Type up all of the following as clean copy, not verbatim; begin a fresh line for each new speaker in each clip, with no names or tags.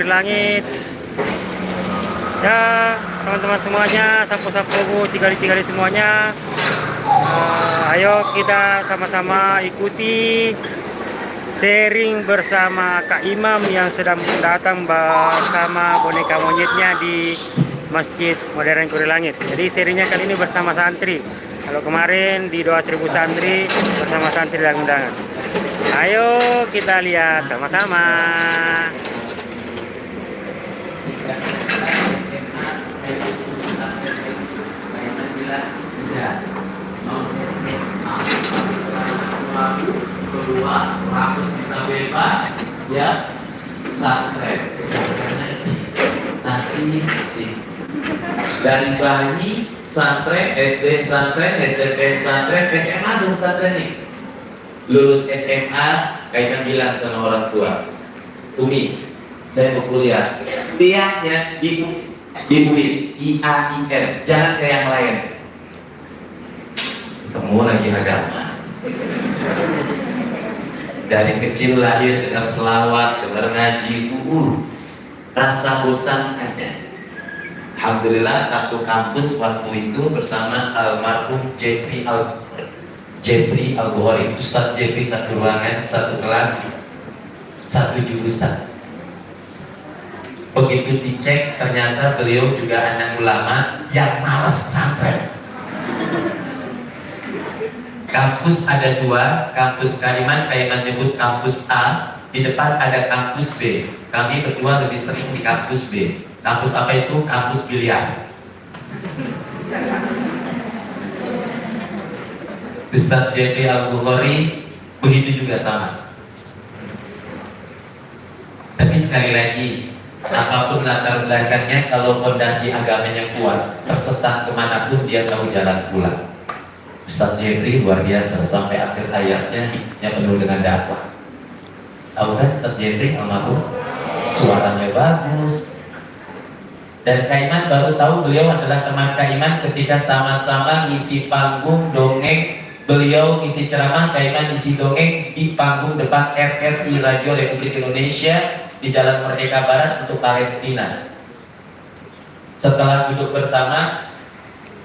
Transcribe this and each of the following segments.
Langit ya teman-teman semuanya, sapu-sapu tiga-tiga semuanya. Ayo kita sama-sama ikuti sharing bersama Kak Imam yang sedang datang bersama boneka monyetnya di Masjid Modern Kuri Langit. Jadi sharingnya kali ini bersama santri. Kalau kemarin di doa 1000 santri bersama santri dan undangan. Ayo kita lihat sama-sama.
Kedua, rambut bisa bebas, ya. Pesantren nasi dari bayi pesantren, SD pesantren, SMP pesantren, SMA juga pesantren nih. Lulus SMA, kayaknya bilang sama orang tua, Umi, saya mau kuliah. Kuliahnya di UIN, IAIN, jangan ke yang lain. Ketemu lagi agama. Dari kecil lahir dengar selawat, dengar ngaji, rasa bosan ada. Alhamdulillah satu kampus waktu itu bersama almarhum Jeffrey Al-Bukhari, Ustadz Jeffrey, satu ruangan, satu kelas, satu jurusan. Begitu dicek ternyata beliau juga anak ulama yang malas pesantren. Kampus ada dua, kampus Kaiman nyebut kampus A, di depan ada kampus B. Kami berdua lebih sering di kampus B. Kampus apa itu? Kampus biliar. Ustadz Jeffrey Al-Bukhari begitu juga sama. Tapi sekali lagi, apapun latar belakangnya, kalau fondasi agamanya kuat, tersesat kemanapun dia tahu jalan pulang. Ustadz Jeffrey luar biasa, sampai akhir hayatnya hidupnya penuh dengan dakwah. Tahu kan Ustadz Jeffrey almarhum, suaranya bagus. Dan Kaiman baru tahu beliau adalah teman Kaiman ketika sama-sama ngisi panggung dongeng. Beliau ngisi ceramah, Kaiman ngisi dongeng di panggung depan RRI Radio Republik Indonesia di Jalan Merdeka Barat untuk Palestina. Setelah duduk bersama,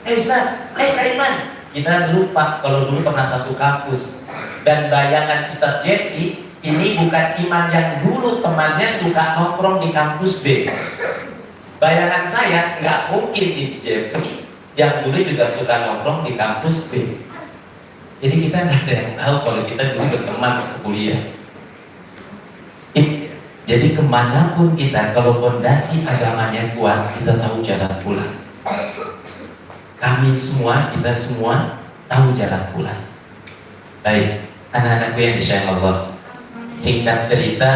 Ustadz, Kaiman, kita lupa kalau dulu pernah satu kampus. Dan bayangan Ustadz Jeffrey ini bukan iman yang dulu temannya suka nongkrong di kampus B. Bayangan saya nggak mungkin di Jeffrey yang dulu juga suka nongkrong di kampus B. Jadi kita nggak ada yang tahu kalau kita dulu berteman ke kuliah. Jadi kemanapun kita, kalau fondasi agamanya kuat, kita tahu jalan pulang. Kami semua, kita semua tahu jalan pulang. Baik, anak-anakku yang disayang Allah, singkat cerita,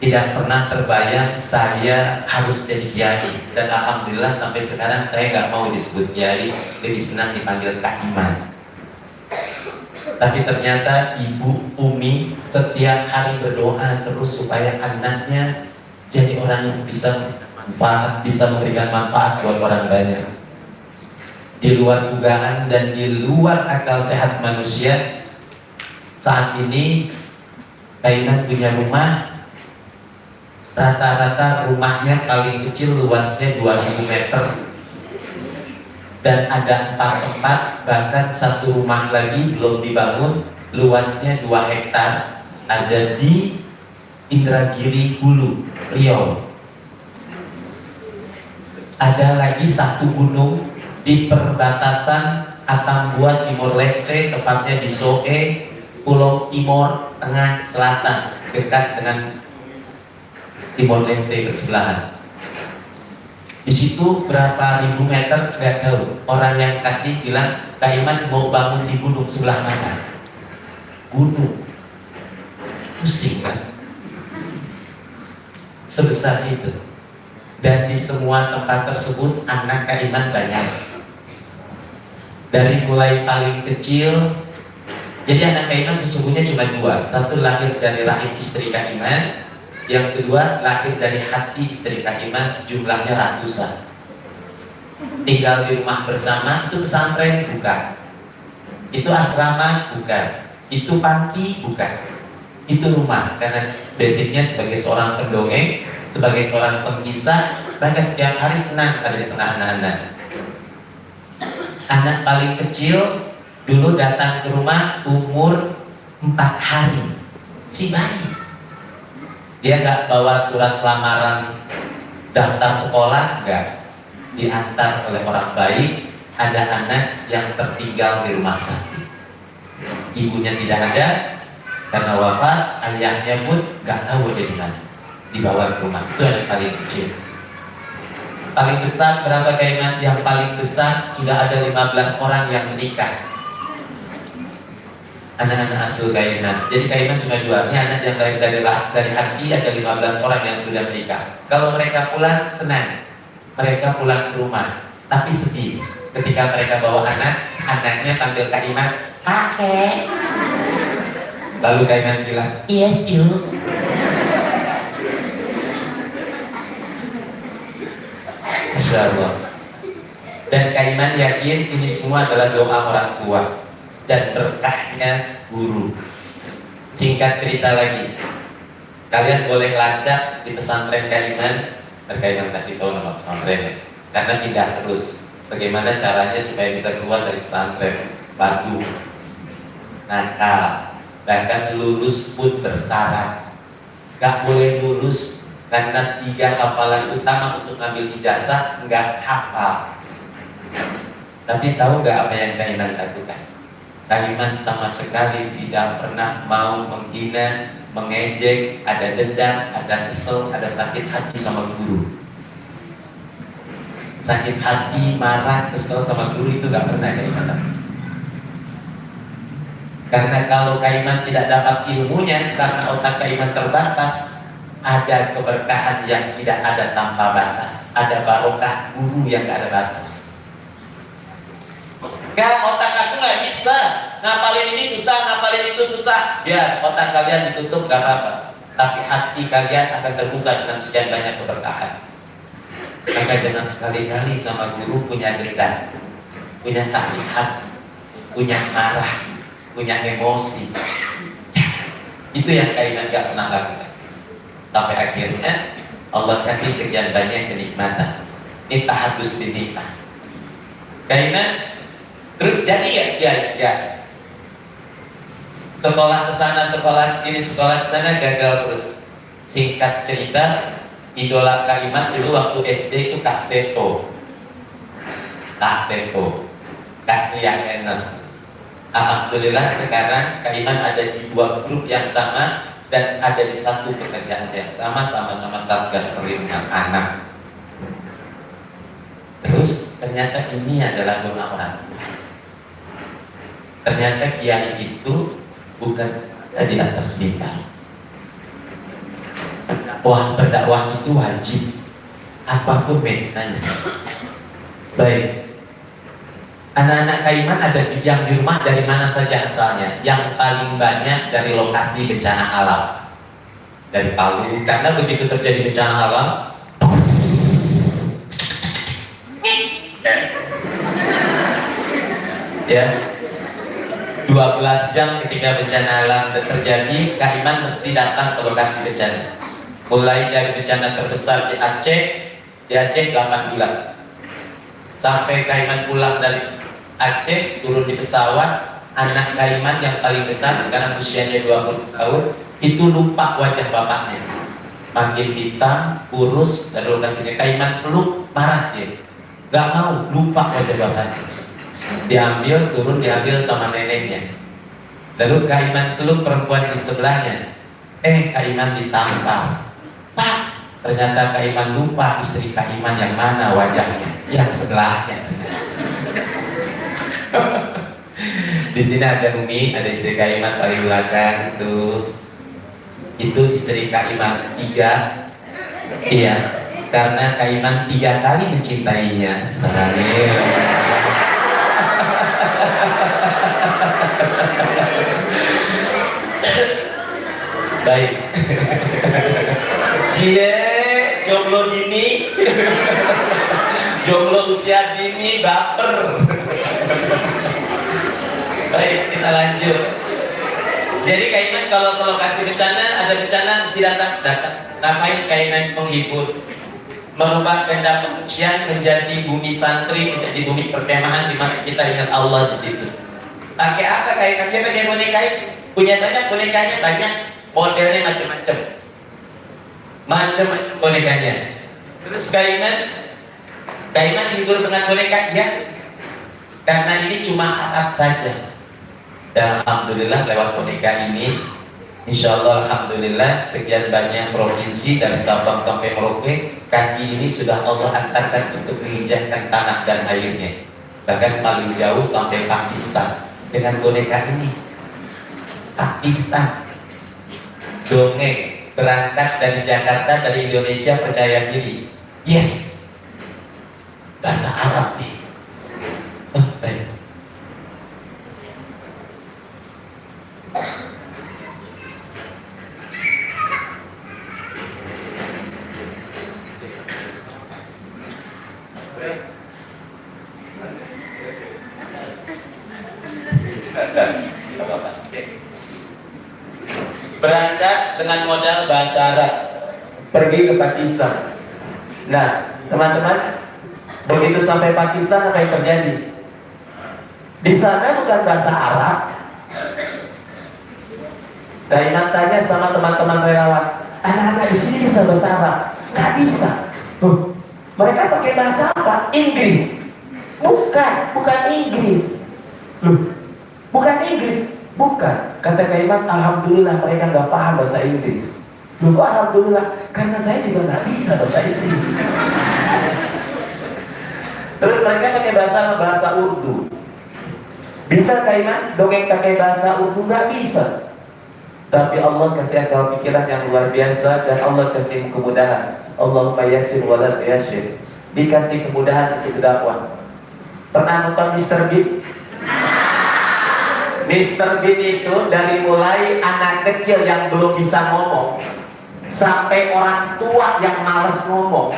tidak pernah terbayang saya harus jadi kiai. Dan alhamdulillah sampai sekarang saya nggak mau disebut kiai, lebih senang dipanggil Kak Iman. Tapi ternyata Ibu Umi setiap hari berdoa terus supaya anaknya jadi orang yang bisa memberikan manfaat buat orang banyak. Di luar dugaan dan di luar akal sehat manusia, saat ini Kaiman punya rumah, rata-rata rumahnya paling kecil luasnya 2000 meter, dan ada 4 tempat, bahkan satu rumah lagi belum dibangun, luasnya 2 hektar, ada di Indragiri Hulu, Riau. Ada lagi satu gunung di perbatasan Atambua Timor Leste, tepatnya di Soe, Pulau Timor Tengah Selatan, dekat dengan Timor Leste bersebelahan. Di situ berapa ribu meter nggak tahu. Orang yang kasih bilang, Kak Iman mau bangun di gunung sebelah mana? Gunung, pusing kan? Sebesar itu. Dan di semua tempat tersebut anak Kak Iman banyak. Dari mulai paling kecil, jadi anak Kak Iman sesungguhnya cuma 2. Satu lahir dari rahim istri Kak Iman, yang kedua lahir dari hati istri Kak Iman, jumlahnya ratusan. Tinggal di rumah bersama. Itu pesantren bukan, itu asrama bukan, itu panti bukan, itu rumah. Karena basicnya sebagai seorang pendongeng, sebagai seorang pengkisah, mereka setiap hari senang ada di tengah anak-anak. Anak paling kecil dulu datang ke rumah umur 4 hari, si bayi. Dia nggak bawa surat lamaran daftar sekolah, nggak, diantar oleh orang baik. Ada anak yang tertinggal di rumah sakit, ibunya tidak ada karena wafat, ayahnya pun nggak tahu dia di mana, dibawa ke rumah. Itu yang paling kecil. Paling besar berapa Kaiman? Yang paling besar sudah ada 15 orang yang menikah, anak-anak asuh Kaiman. Jadi Kaiman cuma 2. Ini anak yang dari hati ada 15 orang yang sudah menikah. Kalau mereka pulang senang, mereka pulang ke rumah, tapi sedih ketika mereka bawa anak, anaknya panggil Kaiman kakek. Lalu Kaiman bilang, iya cu. Masya Allah. Dan Kaiman yakin ini semua adalah doa orang tua dan berkahnya guru. Singkat cerita lagi, kalian boleh lacak di pesantren Kaiman. Kaiman kasih tahu nama pesantrennya, karena pindah terus. Bagaimana caranya supaya bisa keluar dari pesantren? Batu, nakal, bahkan lulus pun bersyarat. Gak boleh lulus karena 3 hafalan utama untuk ngambil ijazah nggak hafal. Tapi tahu nggak apa yang Kaiman lakukan? Kaiman sama sekali tidak pernah mau menghina, mengejek, ada dendam, ada kesel, ada sakit hati sama guru. Sakit hati, marah, kesel sama guru itu gak pernah Kaiman. Karena kalau Kaiman tidak dapat ilmunya, karena otak Kaiman terbatas, ada keberkahan yang tidak ada tanpa batas. Ada barokah guru yang gak ada batas. Kak, otak aku gak bisa, ngapalin ini susah, ngapalin itu susah. Ya, otak kalian ditutup gak apa-apa, tapi hati kalian akan terbuka dengan sekian banyak keberkahan. Maka jangan sekali-kali sama guru punya dendam, punya sakit hati, punya marah, punya emosi. Itu yang Kaiman gak pernah lakukan. Sampai akhirnya Allah kasih sekian banyak kenikmatan. Ini tahadus binikmah. Kaiman terus jadi ya sekolah kesana, sekolah kesini, sekolah kesana, gagal terus. Singkat cerita, idola Kaiman dulu waktu SD itu Kak Seto, Kak Rian Enes. Alhamdulillah sekarang Kaiman ada di 2 grup yang sama dan ada di 1 pekerjaan yang sama, sama-sama Satgas Perlindungan Anak. Terus ternyata ini adalah doa orang tua. Ternyata kiai itu bukan di atas mimbar. Berdakwah itu wajib, apapun metodenya. Baik, anak-anak Kaiman ada yang di rumah dari mana saja asalnya. Yang paling banyak dari lokasi bencana alam, dari Palu. Karena begitu terjadi bencana alam, ya, 12 jam ketika bencana alam terjadi, Kaiman mesti datang ke lokasi bencana. Mulai dari bencana terbesar di Aceh 8 bulan. Sampai Kaiman pulang dari Aceh, turun di pesawat, anak Kaiman yang paling besar, sekarang usianya 20 tahun, itu lupa wajah bapaknya. Makin hitam, kurus, dari lokasinya Kaiman peluk, marah dia. Gak mau, lupa wajah bapaknya. Diambil, turun, diambil sama neneknya. Lalu Kaiman peluk perempuan di sebelahnya. Kaiman ditampar. Pak, ternyata Kaiman lupa istri Kaiman yang mana wajahnya, yang sebelahnya. Di sini ada Umi, ada istri Kaiman paling belakang itu istri Kaiman 3. Iya, karena Kaiman 3 kali mencintainya. Sarangnya. Baik. Cie, jomblo dini, jomblo usia dini, baper. Baik, kita lanjut. Jadi Kaiman kalau ke lokasi bencana, ada bencana mesti datang. ngapain kainan penghibur? Merubah kehendak manusia menjadi bumi santri, menjadi bumi perkemahan di mana kita ingat Allah di situ. Pakai apa kainan? Dia pakai boneka itu. Punya banyak bonekanya, banyak modelnya macam-macam. Macam-macam bonekanya. Terus kainan dihibur dengan boneka ya. Karena ini cuma alat saja. Dan alhamdulillah lewat boneka ini, insya Allah alhamdulillah sekian banyak provinsi dari Sabang sampai Merauke, kaki ini sudah Allah antarkan untuk menginjakkan tanah dan airnya. Bahkan paling jauh sampai Pakistan dengan boneka ini. Pakistan. Dongeng berangkat dari Jakarta, dari Indonesia, percaya diri. Yes, bahasa Arab nih. Oh, baik. Berangkat dengan modal bahasa Arab, pergi ke Pakistan. Nah, teman-teman, begitu sampai Pakistan apa yang terjadi? Di sana bukan bahasa Arab. Kaiman tanya sama teman-teman relawan, anak-anak di sini bisa bahasa Arab? Gak bisa. Mereka pakai bahasa apa? Inggris. Bukan Inggris. Bukan Inggris. Bukan, kata Kaiman, alhamdulillah mereka nggak paham bahasa Inggris. Loh kok alhamdulillah? Karena saya juga nggak bisa bahasa Inggris. Terus mereka pakai bahasa Urdu. Bisa Kaiman dongeng pakai bahasa Urdu? Nggak bisa. Tapi Allah kasih akal pikiran yang luar biasa dan Allah kasih kemudahan. Allahumma yassir wa la tuyassir. Dikasih kemudahan untuk dakwah. Pernah nonton Mr. Bean? Mr. Bean itu dari mulai anak kecil yang belum bisa ngomong sampai orang tua yang malas ngomong.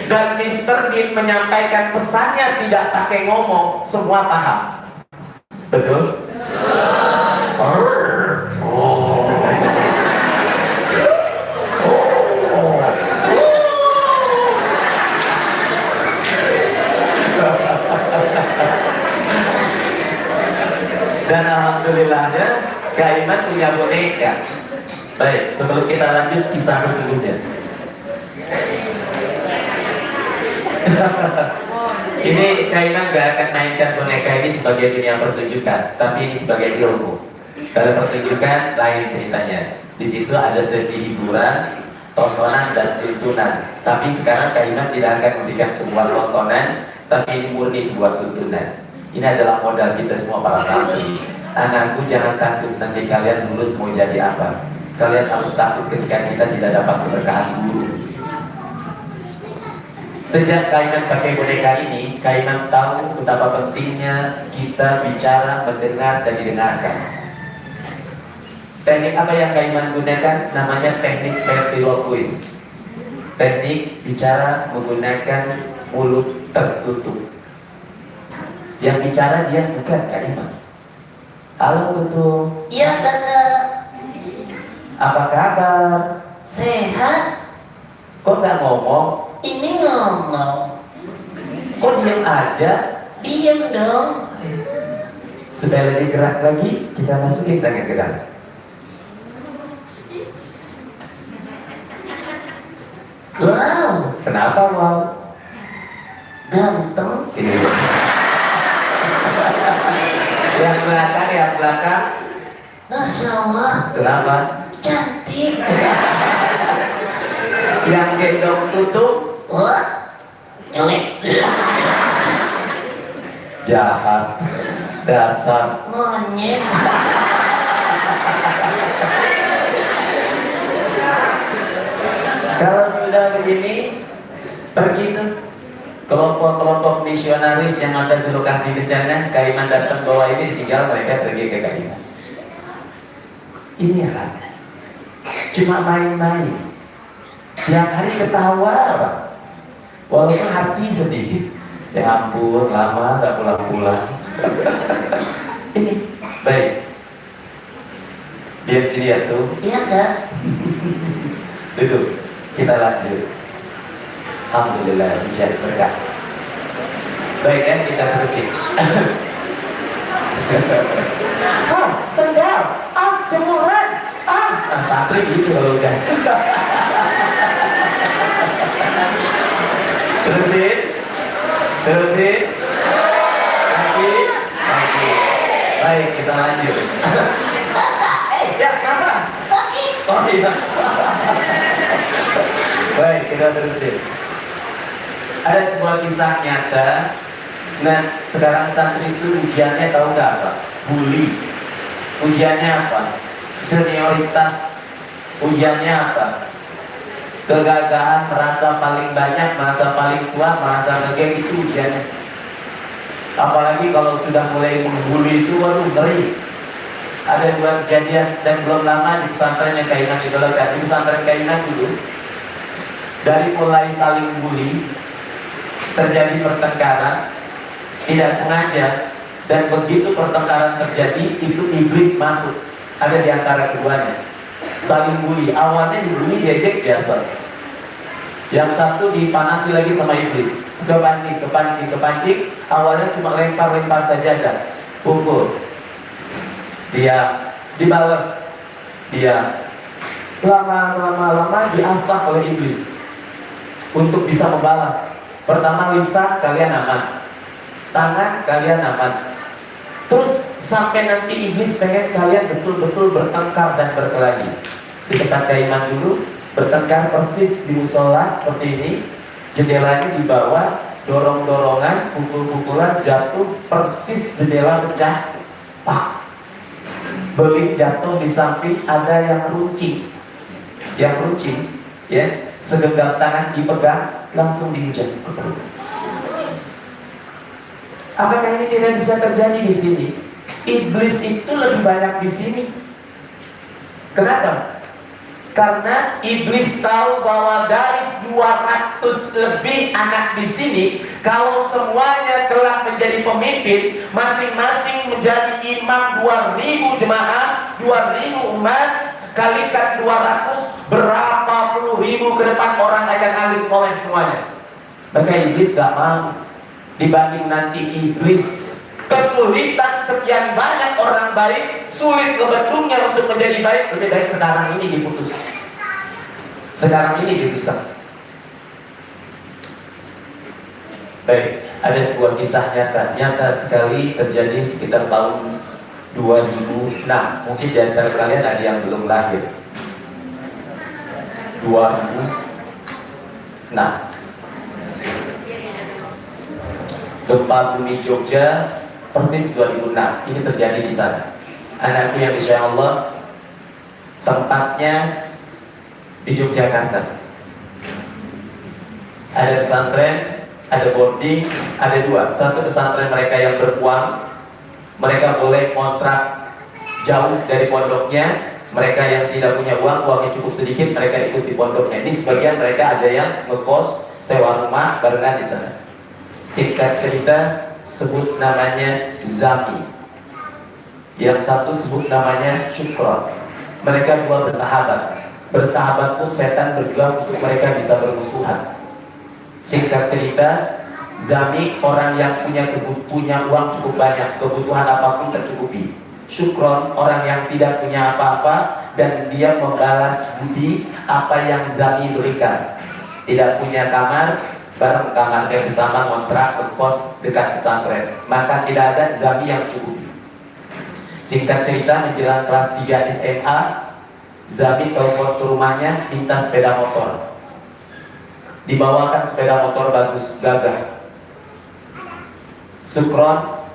Dan Mr. Bean menyampaikan pesannya tidak pakai ngomong, semua paham. Betul? Dan alhamdulillahnya Kaiman punya boneka. Baik, sebelum kita lanjut kisah sesungguhnya. Ini Kaiman gak akan mainkan boneka ini sebagai dunia pertunjukan, tapi ini sebagai ilmu. Kalau pertunjukan lain ceritanya. Di situ ada sesi hiburan, tontonan dan tuntunan. Tapi sekarang Kaiman tidak akan memberikan sebuah tontonan, tapi ini murni sebuah tuntunan. Ini adalah modal kita semua para santri. Anakku jangan takut nanti kalian lulus mau jadi apa. Kalian harus takut ketika kita tidak dapat keberkahan guru. Sejak Kaiman pakai boneka ini, Kaiman tahu betapa pentingnya kita bicara, mendengar, dan didengarkan. Teknik apa yang Kaiman gunakan? Namanya teknik ventriloquist. Teknik bicara menggunakan mulut tertutup. Yang bicara dia bukan Kaiman. Halo betul.
Iya kakak.
Apa kabar?
Sehat.
Kok nggak ngomong?
Ini ngomong.
Kok diam aja?
Diam dong.
Supaya lebih gerak lagi, kita masukin tangan gerak.
Wow.
Kenapa wow?
Ganteng.
Ini. Yang belakang.
Masya Allah.
Kenapa?
Cantik.
Yang gendong tutup.
Wah. Jelek.
Jahat. Dasar.
Monyet.
Kalau sudah begini, pergi tuh kelompok-kelompok misionaris yang ada di lokasi bencana. Kaiman datang bawa ini, ditinggal, mereka pergi ke Kaiman. Ini alatnya. Cuma main-main. Tiap hari ketawa, walaupun hati sedih. Ya ampun, lama gak pulang-pulang. Ini baik. Lihat sini ya tuh.
Iya enggak?
Duduk. Kita lanjut. Alhamdulillah hujan berkah. Baik kan kita terusin.
Sendal. Jemuran.
Pabrik gitu kalau udah. Terusin. Lagi. Baik kita lanjut.
Ya, kenapa? Sakit.
Oh iya. Baik kita terusin. Ada sebuah kisah nyata. Nah sekarang santri itu ujiannya tahu nggak apa? Bully. Ujiannya apa? Senioritas. Ujiannya apa? Kegagahan, merasa paling banyak, merasa paling kuat, merasa ngegeng, itu ujiannya. Apalagi kalau sudah mulai menghuli itu, waduh ngeri. Ada dua kejadian dan belum lama di pesantren yang Kainan idolakan. Di pesantren Kainan dulu, dari mulai saling bully, terjadi pertengkaran, tidak sengaja, dan begitu pertengkaran terjadi, itu iblis masuk. Ada di antara keduanya. Saling bully, awalnya dibully diejek biasa. Yang satu dipanasi lagi sama iblis, kepancing. Awalnya cuma lempar saja kan, pukul. Dia dibalas, dia lama diasah oleh iblis untuk bisa membalas. Pertama lisan kalian aman, tangan kalian aman. Terus sampai nanti iblis pengen kalian betul-betul bertengkar dan berkelahi. Di tempat keiman dulu bertengkar persis di musola seperti ini, jendelanya di bawah, dorong-dorongan, pukul-pukulan, jatuh persis jendela pecah, pak. Beling jatuh di samping, ada yang runcing, ya, segenggam tangan dipegang, langsung diinjak. Apakah ini tidak bisa terjadi di sini? Iblis itu lebih banyak di sini. Kenapa? Karena iblis tahu bahwa dari 200 lebih anak di sini, kalau semuanya telah menjadi pemimpin, masing-masing menjadi imam 2000 jemaah, 2000 umat, kalikan 200, berapa puluh ribu ke depan orang akan alim soleh semuanya. Maka iblis gak mau. Dibanding nanti iblis kesulitan sekian banyak orang baik, sulit ngebendungnya untuk menjadi baik, lebih baik sekarang ini diputus. Sekarang ini dirusak. Baik, ada sebuah kisah nyata sekali terjadi sekitar tahun 2006. Mungkin di antara kalian ada yang belum lahir. 2006. Gempa bumi Jogja persis 2006. Ini terjadi di sana. Anakku yang insya Allah tempatnya di Yogyakarta. Ada pesantren, ada boarding, ada dua. Satu pesantren mereka yang beruang, mereka boleh kontrak jauh dari pondoknya. Mereka yang tidak punya uang, uangnya cukup sedikit, mereka ikut di pondoknya. Ini sebagian mereka ada yang ngekos, sewa rumah barengan di sana. Singkat cerita, sebut namanya Zami, yang satu sebut namanya Syukron. Mereka dua bersahabat pun setan berjuang untuk mereka bisa bermusuhan. Singkat cerita, Zami orang yang punya uang cukup banyak, kebutuhan apapun tercukupi. Syukron orang yang tidak punya apa-apa dan dia membalas budi apa yang Zami berikan. Tidak punya kamar, bareng kamarnya bersama kontrak kos dekat pesantren, maka tidak ada Zami yang cukup. Singkat cerita, menjelang kelas 3 SMA, Zami telepon ke rumahnya minta sepeda motor. Dibawakan sepeda motor bagus, gagah. Sukron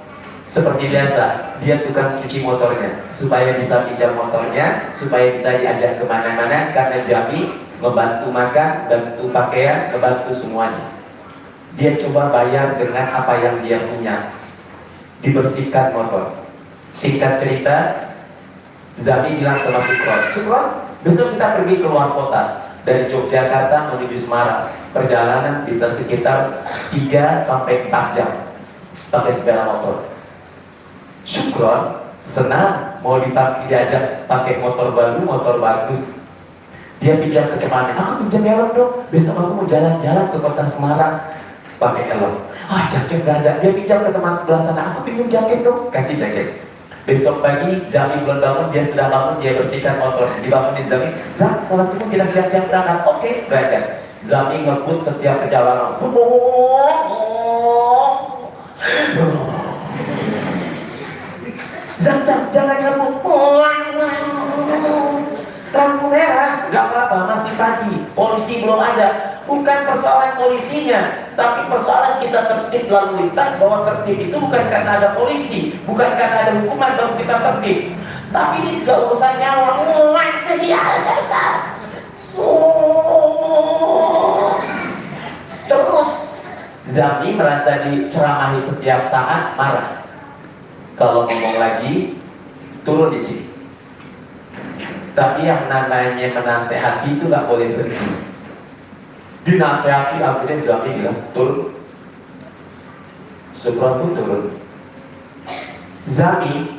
seperti biasa, dia tukang cuci motornya supaya bisa pinjam motornya, supaya bisa diajak kemana-mana, karena Zami membantu makan, bantu pakaian, membantu semuanya. Dia coba bayar dengan apa yang dia punya, dibersihkan motor. Singkat cerita, Zami bilang sama Sukron, besok kita pergi ke luar kota, dari Yogyakarta menuju Semarang. Perjalanan bisa sekitar 3-4 jam pakai sepeda motor. Sukron senang, mau diajak pakai motor baru, motor bagus. Dia pinjam ke temannya, aku pinjam helm dong, besok aku mau jalan-jalan ke kota Semarang pakai helm. Ah, jaket gak ada. Dia pinjam ke teman sebelah sana, aku pinjam jaket dong, kasih jaket. Besok pagi Zami belum bangun, dia sudah bangun, dia bersihkan motor, dibangunin Zami. Zam, sholat subuh kita siap-siap berangkat. Oke, berangkat. Zami ngebut setiap perjalanan. Zam, jangan ngebut. Lampu merah, gak apa-apa, masih pagi. Polisi belum ada. Bukan persoalan polisinya, tapi persoalan kita tertib lalu lintas. Bahwa tertib itu bukan karena ada polisi, bukan karena ada hukuman baru kita tertib, tapi ini juga urusan nyawa. Terus Zami merasa diceramahi setiap saat, marah. Kalau ngomong lagi, turun di sini. Tapi yang namanya menasehati itu gak boleh berhenti. Dinasehati akhirnya Zami bilang turun. Subhan pun turun. Zami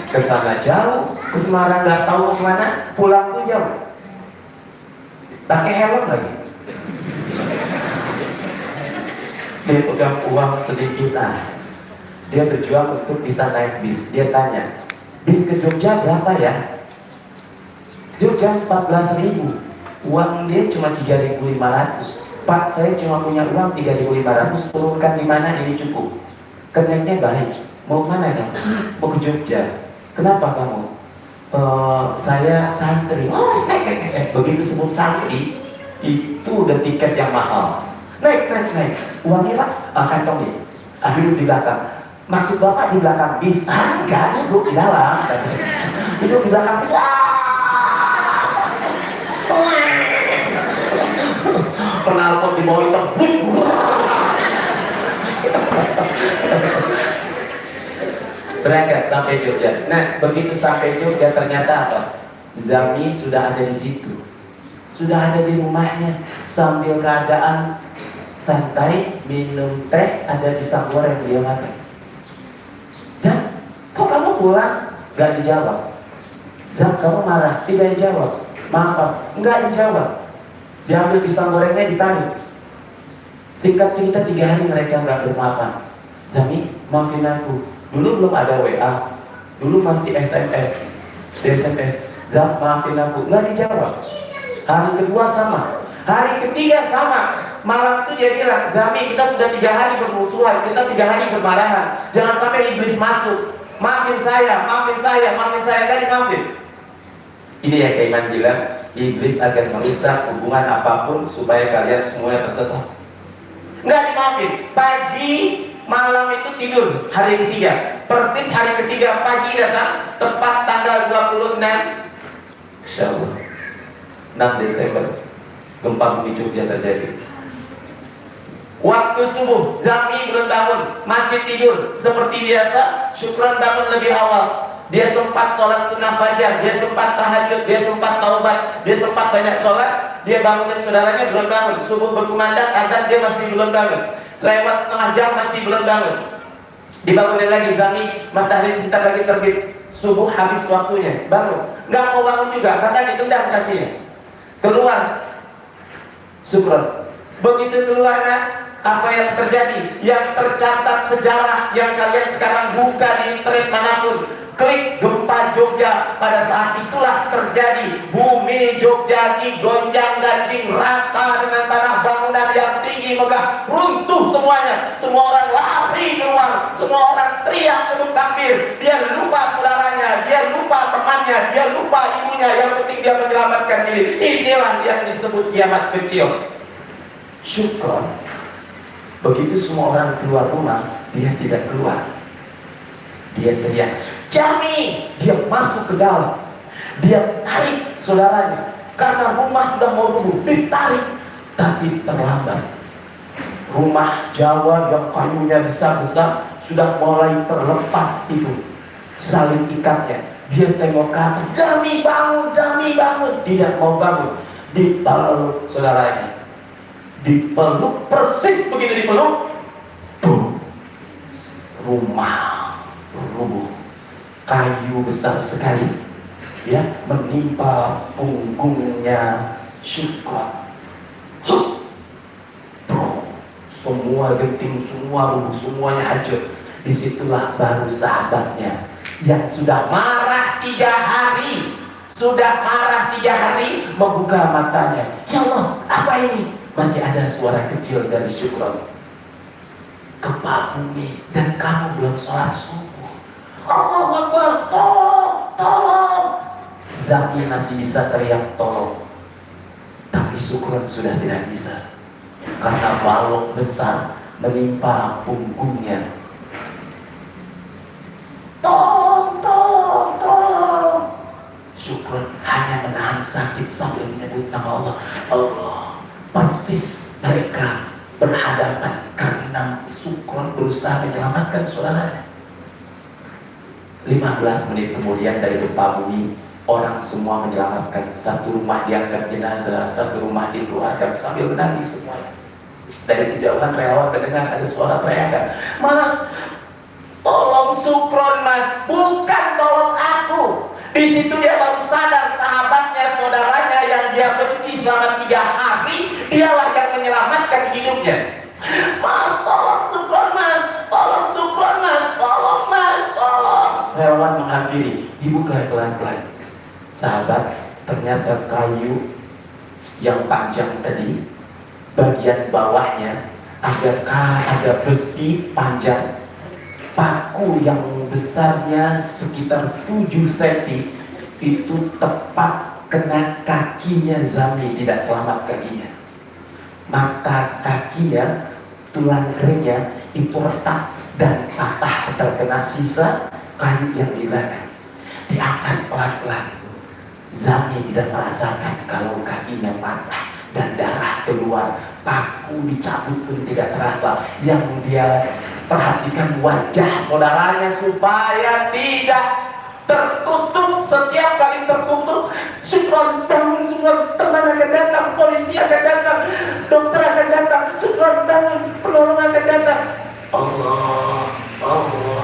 kesana jauh, ke Semarang gak tahu kemana, pulang tuh jauh. Pakai helm lagi. Dia pegang uang sedikit, dia berjuang untuk bisa naik bis. Dia tanya, bis ke Jogja berapa ya? Jogja 14.000. Uang dia cuma 3.500. Pak, saya cuma punya uang 3.500. Turunkan di mana ini cukup? Keneknya baik. Mau mana kamu? Mau ke Jogja. Kenapa kamu? Saya santri. Begitu sebut santri, itu udah tiket yang mahal. Naik. Uangnya Pak, kantong bis. Duduk di belakang. Maksud Bapak di belakang bis? Enggak, duduk di dalam. Duduk di belakang bis. Penalpot di bawah itu. Berangkat sampai Jogja. Nah, begitu sampai Jogja ternyata apa? Zami sudah ada di situ. Sudah ada di rumahnya sambil keadaan santai, minum teh, ada pisang goreng dia makan. Zam, kok kamu pulang? Gak dijawab. Zam, kamu marah? Tidak dijawab. Maaf, enggak dijawab. Diambil pisang gorengnya ditarik. Singkat cerita 3 hari mereka nggak bermaafan. Zami, maafin aku. Dulu belum ada WA, dulu masih SMS. Zam, maafin aku. Nggak dijawab. Hari kedua sama, hari ketiga sama. Malam itu dia bilang, Zami, kita sudah 3 hari bermusuhan, kita 3 hari bermarahan. Jangan sampai iblis masuk. Maafin saya. Gak dimaafin. Ini yang Kaiman bilang, iblis akan merusak hubungan apapun supaya kalian semuanya tersesat. Nggak dimaafin. Pagi, malam itu tidur. Hari ketiga, persis hari ketiga pagi datang, tepat tanggal 26 Insyaallah 6 Desember gempa bumi Jogja terjadi. Waktu subuh, Zami belum bangun, masih tidur seperti biasa. Syukran bangun lebih awal. Dia sempat sholat sunnah fajar, dia sempat tahajud, dia sempat taubat, dia sempat banyak sholat. Dia bangunin saudaranya belum bangun. Subuh berkumandang, azan dia masih belum bangun. Lewat setengah jam masih belum bangun. Dibangunin lagi Zami, matahari sebentar lagi terbit. Subuh habis waktunya, bangun. Nggak mau bangun juga, katanya ditendang kakinya. Keluar. Syukran. Begitu keluar, apa yang terjadi? Yang tercatat sejarah yang kalian sekarang buka di internet manapun. Klik gempa Jogja. Pada saat itulah terjadi. Bumi Jogja digonjang ganjing, rata dengan tanah bangunan yang tinggi megah, runtuh semuanya. Semua orang lari keluar, semua orang teriak sebut takbir. Dia lupa saudaranya, dia lupa temannya, dia lupa ibunya. Yang penting dia menyelamatkan diri. Inilah yang disebut kiamat kecil. Syukron. Begitu semua orang keluar rumah, dia tidak keluar. Dia teriak, Jami! Dia masuk ke dalam. Dia tarik saudaranya. Karena rumah sudah mau rubuh, ditarik. Tapi terlambat. Rumah Jawa yang kayunya besar-besar sudah mulai terlepas itu salin ikatnya.
Dia tengok ke atas, Zami bangun, Zami bangun. Tidak mau bangun. Dipeluk saudaranya, dipeluk persis begitu dipeluk, boom, rumah rubuh. Kayu besar sekali ya menimpa punggungnya Syukron. Semua genting, semua rubuh, semuanya hancur. Disitulah baru sahabatnya yang sudah marah 3 hari, membuka matanya. Ya Allah, apa ini? Masih ada suara kecil dari Syukron. Gempa bumi dan kamu belum sholat subuh. Allah Akbar, tolong, tolong. Zami masih bisa teriak tolong, tapi Syukron sudah tidak bisa karena balok besar menimpa punggungnya. Tolong, tolong, tolong. Syukron hanya menahan sakit sambil menyebut nama Allah. Allah. Persis mereka berhadapan karena Syukron berusaha menyelamatkan saudaranya. 15 menit kemudian dari gempa bumi, orang semua menyelamatkan. Satu rumah diangkat jenazah, satu rumah dikeluarkan sambil menangis semuanya. Dari kejauhan relawan mendengar ada suara teriakan, Mas, tolong Syukron Mas, bukan tolong aku. Di situ dia baru sadar sahabatnya, saudaranya yang dia benci selama 3 hari, dialah yang menyelamatkan hidupnya. Mas, tolong Syukron Mas, tolong Syukron Mas, tolong Mas, tolong. Relawan menghampiri, dibuka pelan-pelan. Sahabat, ternyata kayu yang panjang tadi, bagian bawahnya ada besi panjang, paku yang besarnya sekitar 7 cm itu tepat kena kakinya Zami, tidak selamat kakinya. Mata kakinya, tulang keringnya itu retak dan patah terkena sisa kayu yang di belakang. Diangkat pelan-pelan. Zami tidak merasakan kalau kakinya patah dan darah keluar, paku dicabut pun tidak terasa. Yang dia perhatikan wajah saudaranya supaya tidak tertutup. Setiap kali tertutup, Syukron bangun, Syukron, teman akan datang, polisi akan datang, dokter akan datang, Syukron bangun, penolong akan datang. Allah, Allah,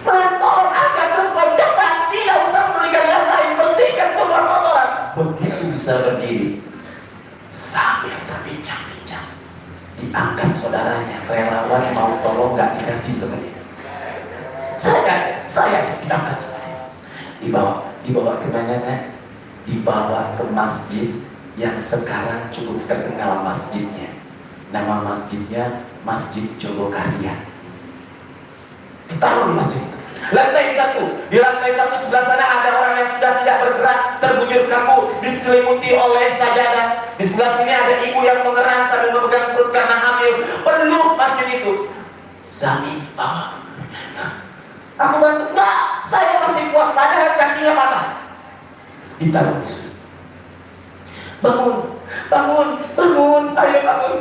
Mas, tolong angkat Syukron cepat, tidak usah berikan yang lain, bersihkan semua kotoran. Begitu bisa berdiri, sambil terbincang-bincang, diangkat saudaranya. Relawan mau tolong gak dikasih semenit. Saya diangkat saudaranya, dibawa ke mana? Dibawa ke masjid yang sekarang cukup terkenal masjidnya. Nama masjidnya Masjid Jogokarya. Ditaruh di masjid itu. Lantai 1. Di lantai 1 sebelah sana ada orang yang sudah tidak bergerak, terbujur kaku, diselimuti oleh sajadah. Di sebelah sini ada ibu yang mengerang sambil memegang perut karena hamil. Penuh masjid itu. Zami, bawa. Aku bantu. Enggak, saya masih kuat, padahal kakinya patah. Ditaruh di situ. Bangun, bangun, bangun, ayo bangun.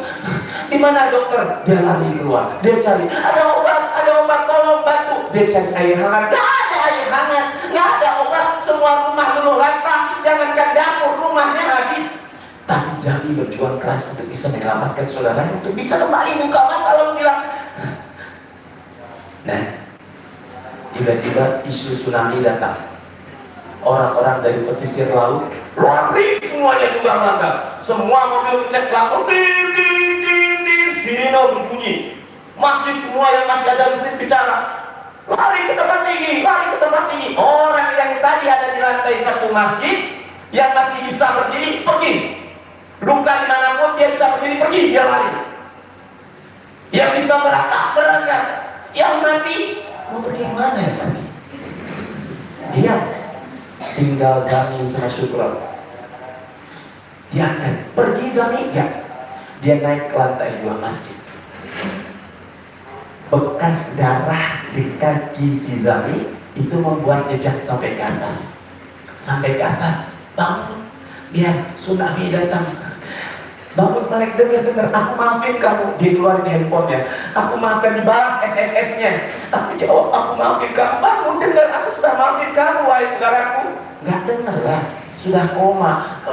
Di mana dokter? Dia lari keluar. Dia cari, ada obat, tolong bantu. Dia cari air hangat. Gak ada air hangat, gak ada obat. Semua rumah penuh lantah. Jangankan dapur, rumahnya habis. Tapi Zami berjuang keras untuk bisa menyelamatkan saudaranya, untuk bisa kembali buka mata lalu bilang. Nah, tiba-tiba isu tsunami datang. Orang-orang dari pesisir laut lari semuanya ke belakang. Semua mobil ngecek belakang, sirine berbunyi. Masjid semua yang masih ada listrik bicara, lari ke tempat tinggi, lari ke tempat tinggi. Orang yang tadi ada di lantai 1 masjid yang masih bisa berdiri, pergi. Luka dimanapun dia bisa berdiri, pergi, dia lari. Yang bisa berangkat. Yang mati, mau pergi kemana ya mati? Dia tinggal Zami sama Syukron. Dia akan pergi Zami, enggak. Dia naik ke lantai 2 masjid. Bekas darah di kaki si Zami itu membuat jejak sampai ke atas. Sampai ke atas, bangun. Dia tsunami datang. Bangun melek, dengar, aku maafin kamu. Dia keluarin handphonenya. Aku maafkan, dibalas SMS-nya. Aku jawab, aku maafin kamu. Bangun, dengar, aku sudah maafin kamu, wahai saudaraku. Gak dengar lah, sudah koma.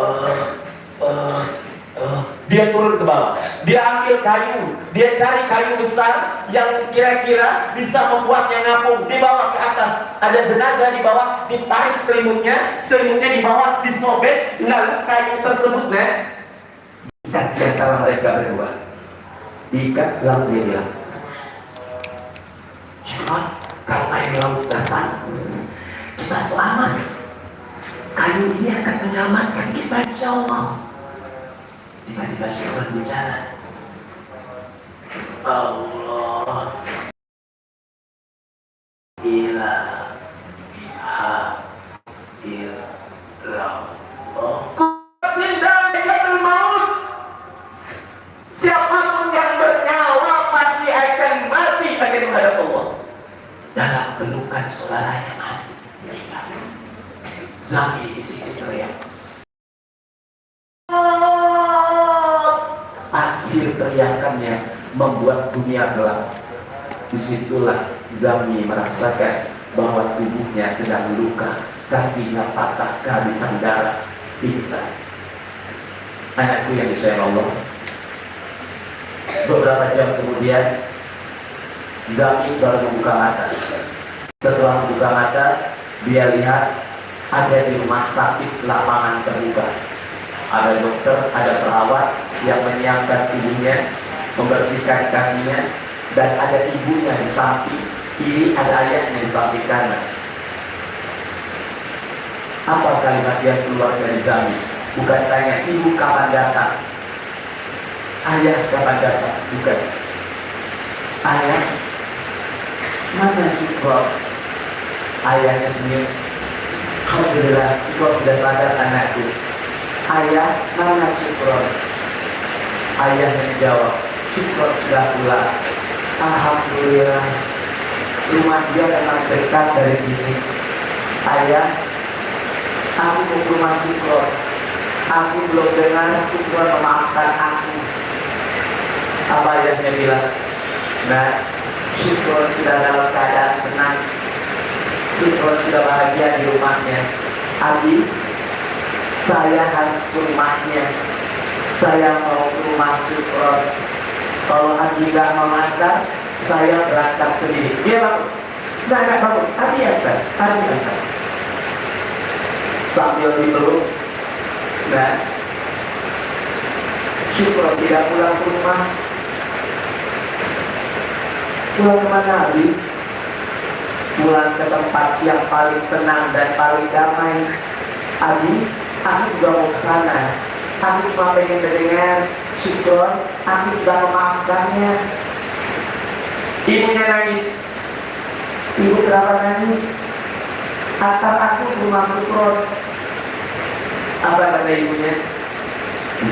Dia turun ke bawah. Dia ambil kayu. Dia cari kayu besar yang kira-kira bisa membuatnya ngapung. Dibawa ke atas. Ada jenazah di bawah. Ditarik selimutnya. Selimutnya di bawah disobek. Lalu kayu tersebut diikat di antara mereka berdua. Diikat lalu dia bilang, Syukur kalau air laut datang, kita selamat. Kayu ini akan menyelamatkan kita, insya Allah. Tiba-tiba Syukur bicara, Allah ilaha illallah. Siapapun yang bernyawa pasti akan mati akan menghadap Allah. Dalam pelukan saudaranya mati. Zami di situ teriak. Akhir teriakannya membuat dunia gelap. Disitulah Zami merasakan bahwa tubuhnya sedang luka, kakinya patah, kehabisan darah, pingsan. Anakku yang disayang Allah, beberapa jam kemudian Zami baru membuka mata. Setelah membuka mata, dia lihat ada di rumah sakit lapangan terbuka. Ada dokter, ada perawat yang menyiapkan tubuhnya, membersihkan kakinya, dan ada ibunya di samping kiri, ada ayahnya di samping kanan. Apa kalimat yang keluar dari Zami? Bukan tanya, ibu kapan datang? Ayah kapan datang? Bukan. Ayah, mana Syukur? Ayahnya sendiri, alhamdulillah, Syukur sudah sadar anakku. Ayah, mana Syukur? Ayahnya menjawab, Syukur sudah pulang. Alhamdulillah, rumah dia memang dekat dari sini. Ayah, aku mau ke rumah Syukur. Aku belum dengar Syukur memaafkan aku. Apa ayahnya bilang? Nah, Syukur sudah dalam keadaan tenang. Syukur sudah bahagia di rumahnya. Abi, saya harus ke rumahnya. Saya mau ke rumah Syukur. Kalau Abi gak mau makan, saya berangkat sendiri. Dia bangun. Nggak bangun. Abi antar. Abi antar. Sambil dipeluk. Nah, Syukur tidak pulang ke rumah. Pulang kemana Abi? Pulang ke tempat yang paling tenang dan paling damai. Abi, aku juga mau ke sana. Aku cuma pengen mendengar Syukur, aku sudah memaafkannya. Ibunya nangis. Ibu kenapa nangis? Antar aku ke rumah Syukur. Apa kata ibunya?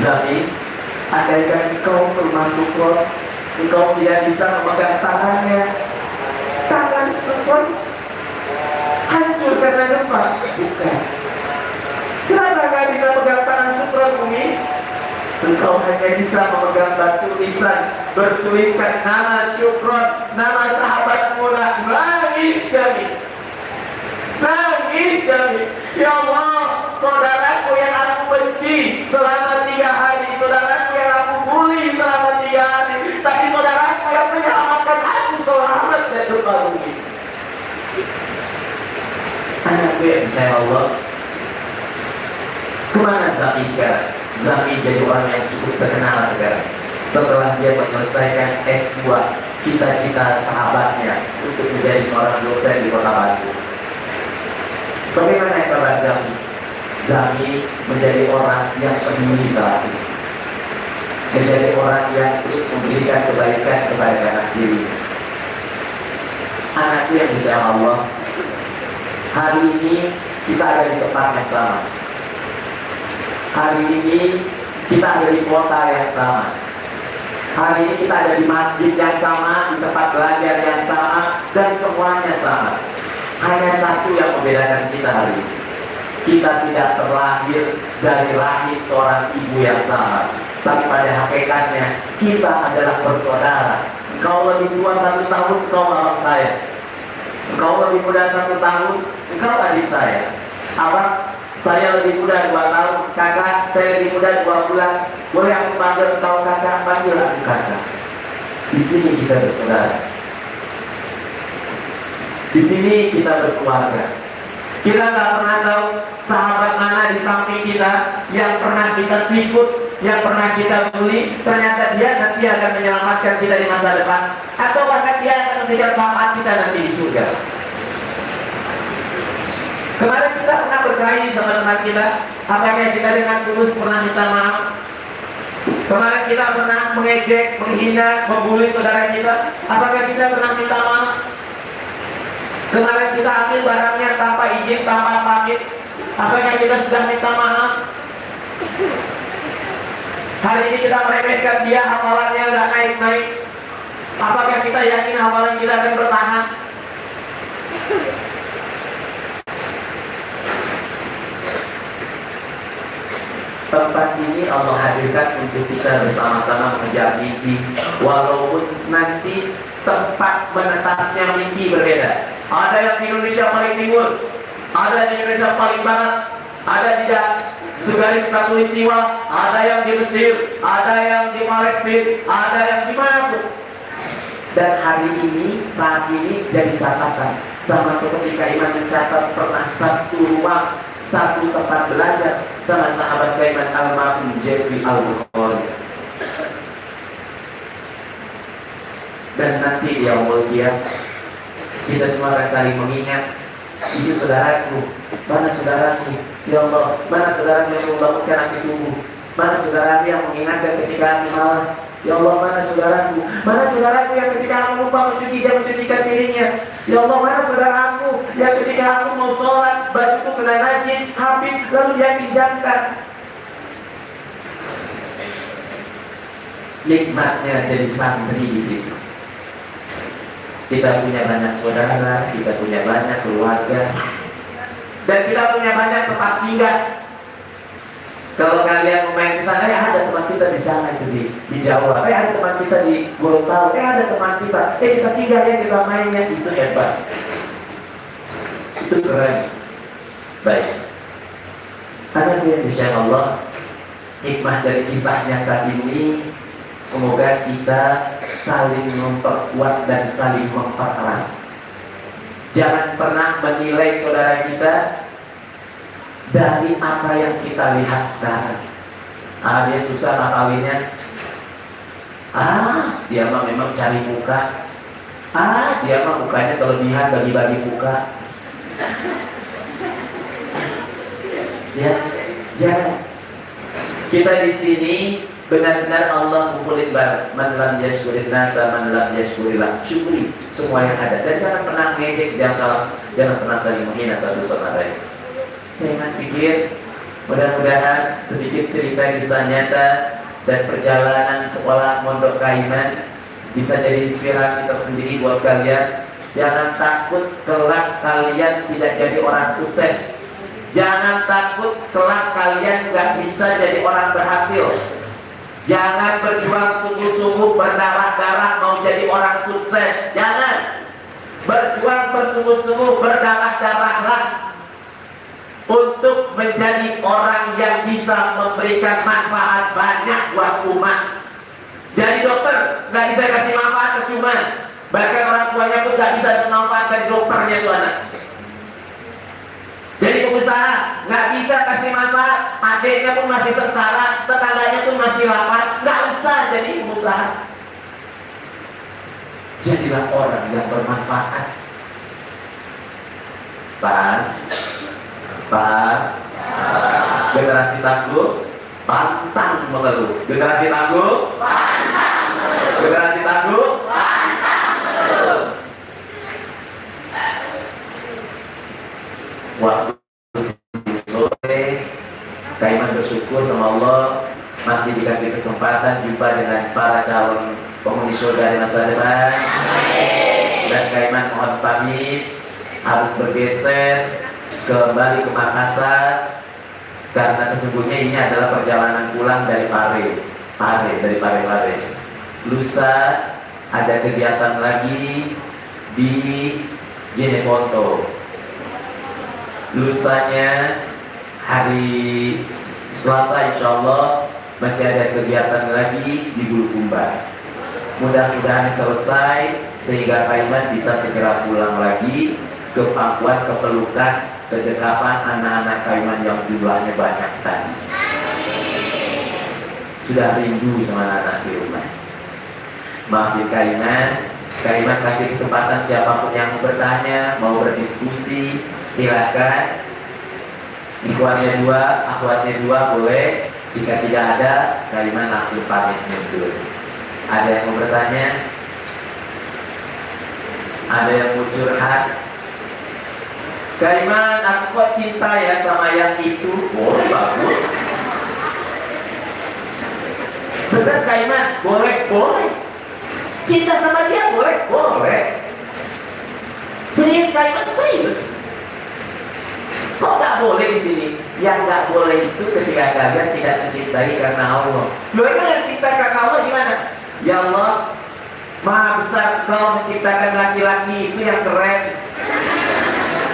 Zami, andaikan engkau ke rumah Syukur, engkau tidak bisa memegang tangannya. Tangan Syukur hancur karena gempa. Bukan. Kenapa nggak bisa pegang tangan Syukur, Bumi? Engkau hanya bisa memegang batu nisan bertuliskan nama Syukur, nama sahabat mula. Nangis kami. Nangis kami. Ya Allah, saudaraku yang aku benci selama 3 hari, saudaraku yang aku bully selama 3 hari, tapi saudaraku yang menyelamatkan aku selamat dari gempa bumi. Anakku yang disayang Allah, kemana Zami sekarang? Zami jadi orang yang cukup terkenal sekarang. Setelah dia menyelesaikan S2, cita-cita sahabatnya untuk menjadi seorang dosen di Kota Batu. Bagaimana kabar Zami? Zami menjadi orang yang peduli saat ini. Menjadi orang yang terus memberikan kebaikan kepada anak diri. Anakku yang disayang Allah, hari ini kita ada di tempat yang sama. Hari ini kita ada di kota yang sama. Hari ini kita ada di masjid yang sama, di tempat belajar yang sama, dan semuanya sama. Hanya satu yang membedakan kita hari ini. Kita tidak terlahir dari rahim seorang ibu yang sama. Tapi pada hakikatnya kita adalah bersaudara. Engkau lebih tua 1 tahun, engkau abang saya. Engkau lebih muda 1 tahun, engkau adik saya. Abang, saya lebih muda 2 tahun, kakak saya lebih muda 2 bulan. Boleh aku panggil engkau kakak, panggil aku kakak. Di sini kita bersaudara. Di sini kita berkeluarga. Kita nggak pernah tahu sahabat mana di samping kita yang pernah kita sikut, yang pernah kita bully. Ternyata dia nanti akan menyelamatkan kita di masa depan, atau bahkan dia akan memberikan syafaat kita nanti di surga. Kemarin kita pernah berkelahi sama teman kita. Apakah kita dengan tulus pernah minta maaf? Kemarin kita pernah mengejek, menghina, membuli saudara kita. Apakah kita pernah minta maaf? Kemarin kita ambil barangnya tanpa izin, tanpa pamit. Apakah kita sudah minta maaf? Hari ini kita meremehkan dia, hafalannya udah naik-naik. Apakah kita yakin hafalan kita akan bertahan? Tempat ini Allah hadirkan untuk kita bersama-sama mengejar mimpi. Walaupun nanti tempat menetasnya mimpi berbeda. Ada yang di Indonesia paling timur, ada di Indonesia paling barat, ada di Segaris Khatulistiwa, ada yang di Mesir, ada yang di Palestina, ada yang di mana pun. Dan hari ini, saat ini jadi catatan. Sama seperti Kak Iman mencatat pernah satu ruang, satu tempat belajar sama sahabat Kak Iman almarhum Jeffrey Al-Bukhari. Dan nanti di awal dia, kita semua akan saling mengingat, itu saudaraku, mana saudaraku, ya Allah, mana saudaraku yang membangunkan aku subuh, mana saudaraku yang mengingatkan ketika aku malas, ya Allah, mana saudaraku yang ketika aku lupa mencuci, dia mencucikan dirinya, ya Allah, mana saudaraku yang ketika aku mau sholat, bajuku kena najis, habis, lalu dia pinjamkan. Nikmatnya jadi santri di situ. Kita punya banyak saudara, kita punya banyak keluarga, dan kita punya banyak tempat singgah. Kalau kalian mau main ke sana, ya ada teman kita di sana itu di Jawa, ada teman kita di Gorontalo, ada teman kita, kita singgah ya, kita mainnya, itu hebat, itu keren. Baik, ada yang insya Allah hikmah dari kisah nyata ini. Semoga kita saling memperkuat dan saling mempererat. Jangan pernah menilai saudara kita dari apa yang kita lihat sekarang. Dia susah ngapalinnya. Dia mah memang cari muka. Dia mah mukanya kelebihan bagi-bagi muka. Ya, jangan. Kita di sini benar-benar Allah kumpulin bareng. Man lam yashkurin nasa, man lam yashkurillah. Syukuri semua yang ada. Dan jangan pernah ngejek, jangan pernah saling menghina satu sama lain. Jangan pikir, mudah-mudahan sedikit cerita kisah nyata dan perjalanan sekolah Mondok Kaiman bisa jadi inspirasi tersendiri buat kalian. Jangan takut kelak kalian tidak jadi orang sukses. Jangan takut kelak kalian nggak bisa jadi orang berhasil. Jangan berjuang sungguh-sungguh berdarah-darah mau jadi orang sukses. Jangan. Berjuang bersungguh-sungguh berdarah-darahlah untuk menjadi orang yang bisa memberikan manfaat banyak buat umat. Jadi dokter nggak bisa kasih manfaat percuma. Bahkan orang tuanya pun nggak bisa memanfaatkan dokternya tuh anak. Jadi pengusaha nggak bisa kasih manfaat, adiknya pun masih sengsara, tetangganya pun masih lapar, nggak usah jadi pengusaha. Jadilah orang yang bermanfaat. Pak, generasi tangguh, pantang mengeluh. Generasi tangguh, pantang mengeluh. Generasi tangguh, pantang mengeluh. Waktu sore, Kaiman bersyukur sama Allah masih dikasih kesempatan jumpa dengan para calon penghuni surga di masa depan. Dan Kaiman mohon pamit, harus bergeser kembali ke Makassar karena sesungguhnya ini adalah perjalanan pulang dari Pare. Pare, dari Pare-Pare. Lusa ada kegiatan lagi di Jeneponto. Lusanya hari Selasa insya Allah masih ada kegiatan lagi di Bulukumba. Mudah-mudahan selesai sehingga Kaiman bisa segera pulang lagi ke pangkuan, ke pelukan, kedekapan anak-anak Kaiman yang jumlahnya banyak tadi. Sudah rindu sama anak-anak di rumah. Maafin Kaiman kasih kesempatan siapapun yang mau bertanya, mau berdiskusi, silakan. Ikhwannya dua, akhwatnya dua boleh. Jika tidak ada, Kaiman langsung pamit mundur. Ada yang mau bertanya? Ada yang mau curhat? Kaiman, aku kok cinta ya sama yang itu? Boleh, bagus. Benar Kaiman? Boleh, boleh. Cinta sama dia boleh, boleh. Serius Kaiman, serius. Kok nggak boleh di sini? Yang nggak boleh itu ketika kalian tidak mencintai karena Allah. Loh, emang yang cinta karena Allah gimana? Ya Allah, Maha besar Kau menciptakan laki-laki itu yang keren.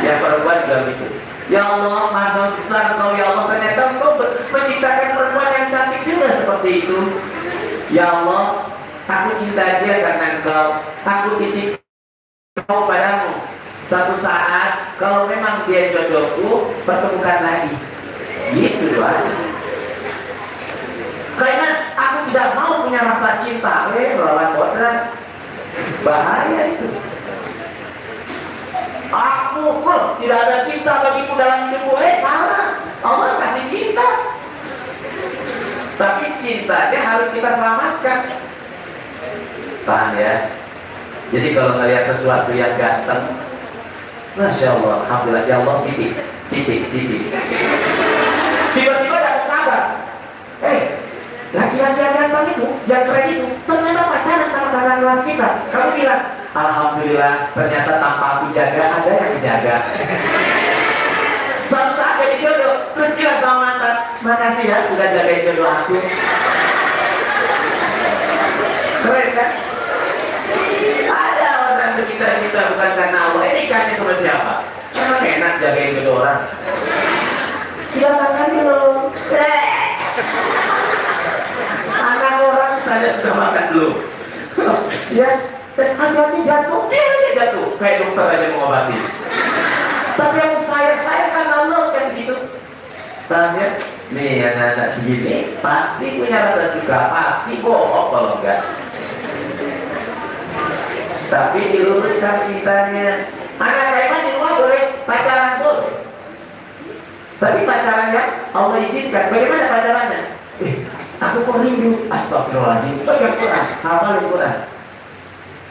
Yang perempuan juga gitu. Ya Allah, Maha besar Kau ya Allah, ternyata Kau menciptakan perempuan yang cantik juga seperti itu. Ya Allah, aku cinta dia karena Engkau. Aku titip Kau padamu. Suatu saat, kalau memang dia jodohku, pertemukan lagi. Gitu doanya. Karena aku tidak mau punya rasa cinta, melawan kodrat. Bahaya itu. Aku tidak ada cinta bagimu dalam hidupku. Salah. Allah kasih cinta. Tapi cintanya harus kita selamatkan. Paham ya? Jadi kalau melihat sesuatu yang ganteng, Masya Allah, Alhamdulillah, ya Allah, titik. Tiba-tiba dapat kabar, laki-laki yang ganteng itu, yang keren itu, ternyata pacaran sama kakak kelas kita. Kamu bilang, Alhamdulillah, ternyata tanpa aku jaga, ada yang dijaga. Suatu saat jadi jodoh, terus bilang sama mantan, makasih ya sudah jagain jodoh aku. Keren kan? Ada orang bercita-cita bukan karena Allah. Ini kasih sama siapa? Emang enak jagain jodoh orang. Silakan aja lo. Anak orang saja sudah makan belum? Ya, hati-hati jatuh, dia jatuh. Kayak dokter aja mau obati. Tapi yang saya kan Allah kan begitu. Paham ya? Nih anak-anak segini pasti punya rasa suka, pasti bohong kalau enggak. Tapi diluruskan cintanya. Anak Kaiman di rumah boleh, pacaran boleh. Tapi pacarannya Allah izinkan. Bagaimana pacarannya? Aku kok rindu. Astagfirullahaladzim. Baca Quran, hafal Quran.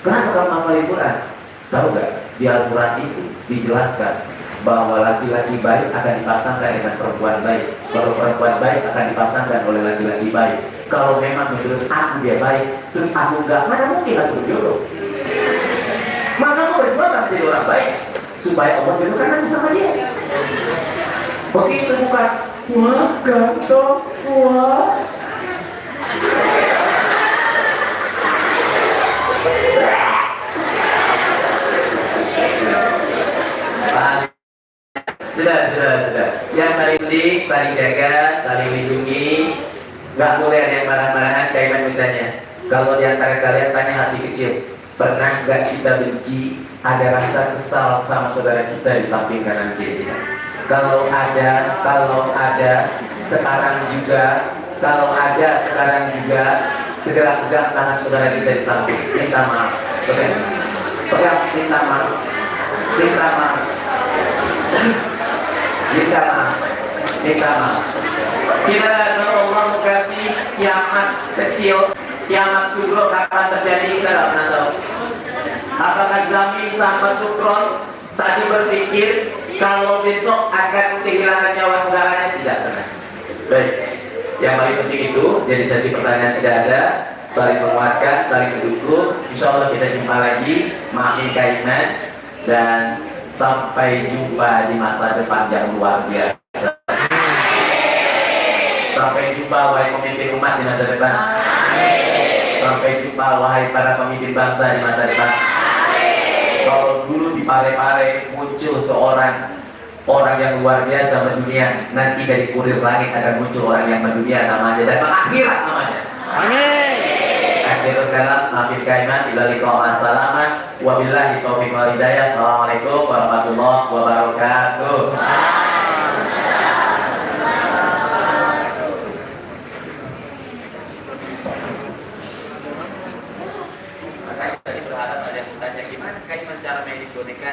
Kenapa kamu hafal Quran? Tahu gak? Di Al-Quran itu dijelaskan bahwa laki-laki baik akan dipasangkan dengan perempuan baik. Kalau perempuan baik akan dipasangkan oleh laki-laki baik. Kalau memang menurut aku dia baik, terus aku enggak, mana mungkin aku berjodoh? Maka aku berjuang menjadi orang baik supaya Allah jodohkan aku sama dia. Begitu bukan? Wah, ganteng, wah. Sudah. Yang paling penting saling jaga, saling lindungi. Gak boleh ada yang marah-marahan. Kaiman mintanya, kalau diantara kalian tanya hati kecil, pernah gak kita benci, ada rasa kesal sama saudara kita di samping kanan kiri? Kalau ada, sekarang juga, segera pegang tangan saudara kita di samping, minta maaf. Pegang, minta maaf. Kita kalau Allah mau kasih kiamat kecil, kiamat sugro kapan terjadi kita tidak pernah tahu. Apakah Zami sama Sukron tadi berpikir kalau besok akan kehilangan nyawa saudaranya? Tidak pernah. Baik, yang paling penting itu jadi sesi pertanyaan tidak ada, saling menguatkan, saling mendukung. Insya Allah kita jumpa lagi. Maafin Kaiman dan sampai jumpa di masa depan yang luar biasa. Sampai jumpa wahai pemimpin umat di masa depan. Sampai jumpa wahai para pemimpin bangsa di masa depan. Kalau dulu di Pare-Pare muncul seorang orang yang luar biasa mendunia, nanti dari kurir langit akan muncul orang yang mendunia namanya dan mengakhirat namanya.
Amin.
Akhirul kalam, maafin kaimat, ilal salaman, wabillahi taufiq wal hidayah. Assalamualaikum warahmatullahi wabarakatuh. Saya berharap ada yang bertanya gimana kaiman cara main boneka.